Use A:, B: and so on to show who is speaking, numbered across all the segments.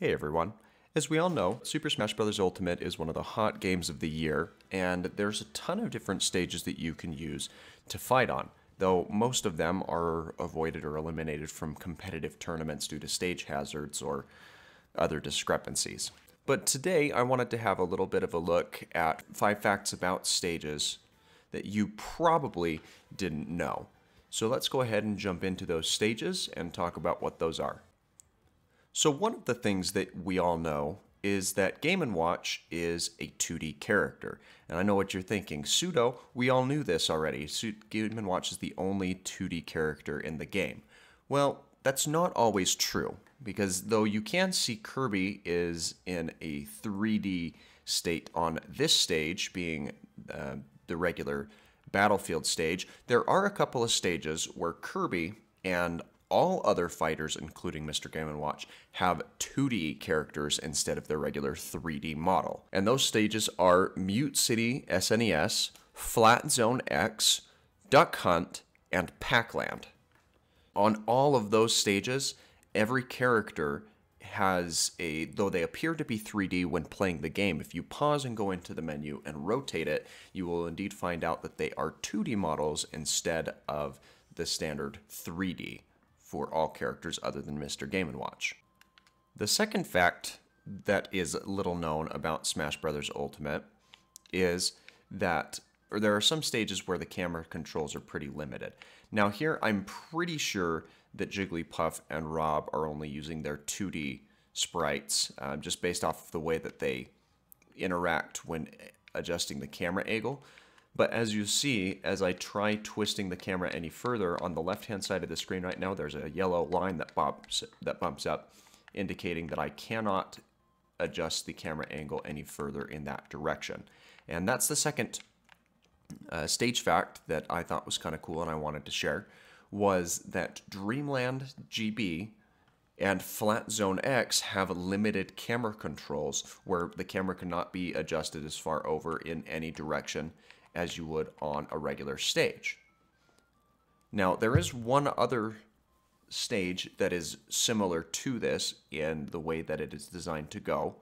A: Hey everyone. As we all know, Super Smash Bros. Ultimate is one of the hot games of the year, and there's a ton of different stages that you can use to fight on, though most of them are avoided or eliminated from competitive tournaments due to stage hazards or other discrepancies. But today I wanted to have a little bit of a look at 5 facts about stages that you probably didn't know. So let's go ahead and jump into those stages and talk about what those are. So one of the things that we all know is that Game & Watch is a 2D character. And I know what you're thinking. Pseudo, we all knew this already. Game & Watch is the only 2D character in the game. Well, that's not always true, because though you can see Kirby is in a 3D state on this stage, being the regular battlefield stage, there are a couple of stages where Kirby and all other fighters, including Mr. Game & Watch, have 2D characters instead of their regular 3D model. And those stages are Mute City SNES, Flat Zone X, Duck Hunt, and Pac-Land. On all of those stages, every character has though they appear to be 3D when playing the game, if you pause and go into the menu and rotate it, you will indeed find out that they are 2D models instead of the standard 3D. For all characters other than Mr. Game & Watch. The second fact that is little known about Smash Bros. Ultimate is that there are some stages where the camera controls are pretty limited. Now here, I'm pretty sure that Jigglypuff and Rob are only using their 2D sprites, just based off of the way that they interact when adjusting the camera angle. But as you see, as I try twisting the camera any further, on the left-hand side of the screen right now, there's a yellow line that bumps up, indicating that I cannot adjust the camera angle any further in that direction. And that's the second stage fact that I thought was kind of cool and I wanted to share, was that Dreamland GB and Flat Zone X have limited camera controls where the camera cannot be adjusted as far over in any direction as you would on a regular stage. Now, there is one other stage that is similar to this in the way that it is designed to go,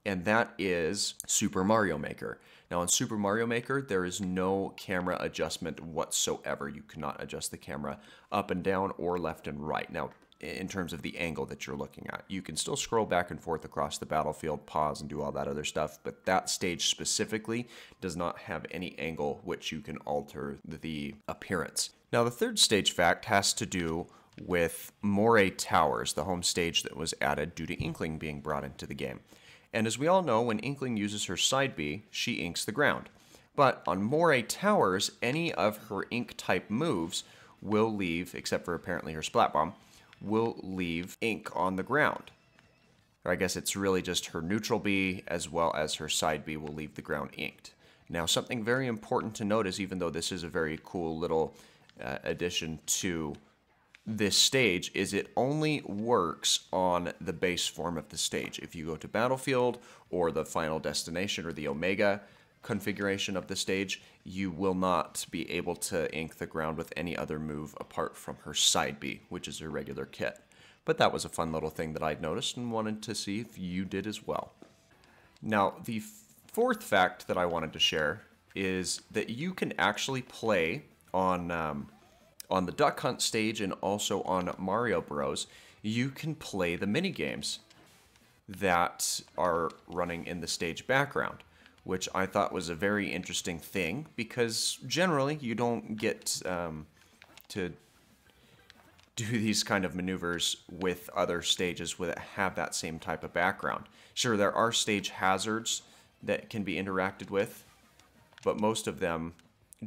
A: and that is Super Mario Maker. Now, in Super Mario Maker, there is no camera adjustment whatsoever. You cannot adjust the camera up and down or left and right. Now, in terms of the angle that you're looking at, you can still scroll back and forth across the battlefield, pause, and do all that other stuff, but that stage specifically does not have any angle which you can alter the appearance. Now, the third stage fact has to do with Moray Towers, the home stage that was added due to Inkling being brought into the game. And as we all know, when Inkling uses her side B, she inks the ground. But on Moray Towers, any of her ink type moves will leave, except for apparently her Splat Bomb, will leave ink on the ground. Or I guess it's really just her neutral B as well as her side B will leave the ground inked. Now, something very important to notice, even though this is a very cool little addition to this stage, is it only works on the base form of the stage. If you go to Battlefield or the Final Destination or the Omega configuration of the stage, you will not be able to ink the ground with any other move apart from her side B, which is her regular kit. But that was a fun little thing that I'd noticed and wanted to see if you did as well. Now, the fourth fact that I wanted to share is that you can actually play on the Duck Hunt stage and also on Mario Bros. You can play the mini games that are running in the stage background, which I thought was a very interesting thing, because generally you don't get to do these kind of maneuvers with other stages that have that same type of background. Sure, there are stage hazards that can be interacted with, but most of them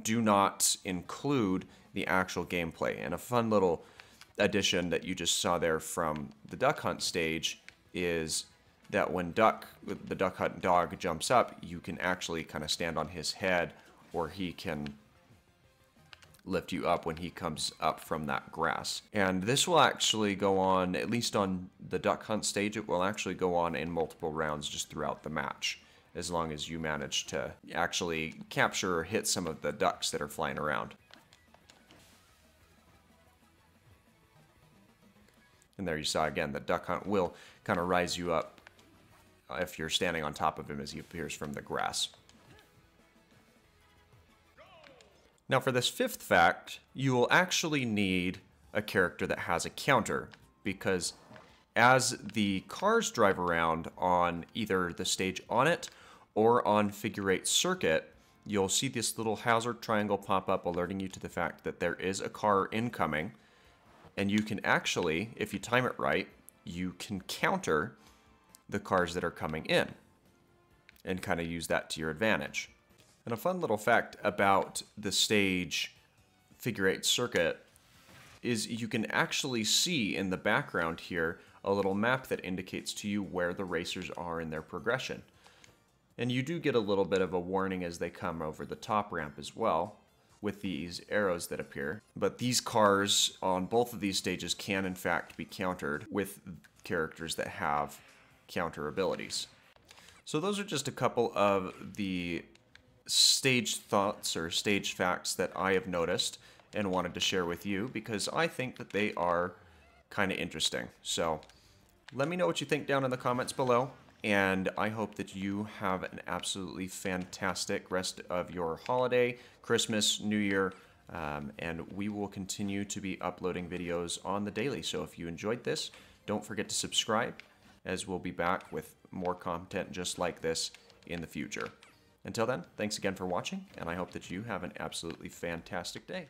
A: do not include the actual gameplay. And a fun little addition that you just saw there from the Duck Hunt stage is that when the Duck Hunt dog jumps up, you can actually kind of stand on his head, or he can lift you up when he comes up from that grass. And this will actually go on, at least on the Duck Hunt stage, it will actually go on in multiple rounds just throughout the match, as long as you manage to actually capture or hit some of the ducks that are flying around. And there you saw again, the Duck Hunt will kind of rise you up if you're standing on top of him as he appears from the grass. Now for this fifth fact, you will actually need a character that has a counter, because as the cars drive around on either the stage on it or on Figure 8 Circuit, you'll see this little hazard triangle pop up alerting you to the fact that there is a car incoming, and you can actually, if you time it right, you can counter the cars that are coming in and kind of use that to your advantage. And a fun little fact about the stage Figure 8 Circuit is you can actually see in the background here a little map that indicates to you where the racers are in their progression. And you do get a little bit of a warning as they come over the top ramp as well, with these arrows that appear. But these cars on both of these stages can in fact be countered with characters that have counter abilities. So those are just a couple of the stage thoughts or stage facts that I have noticed and wanted to share with you, because I think that they are kind of interesting. So let me know what you think down in the comments below, and I hope that you have an absolutely fantastic rest of your holiday, Christmas, New Year, and we will continue to be uploading videos on the daily. So if you enjoyed this, don't forget to subscribe, as we'll be back with more content just like this in the future. Until then, thanks again for watching, and I hope that you have an absolutely fantastic day.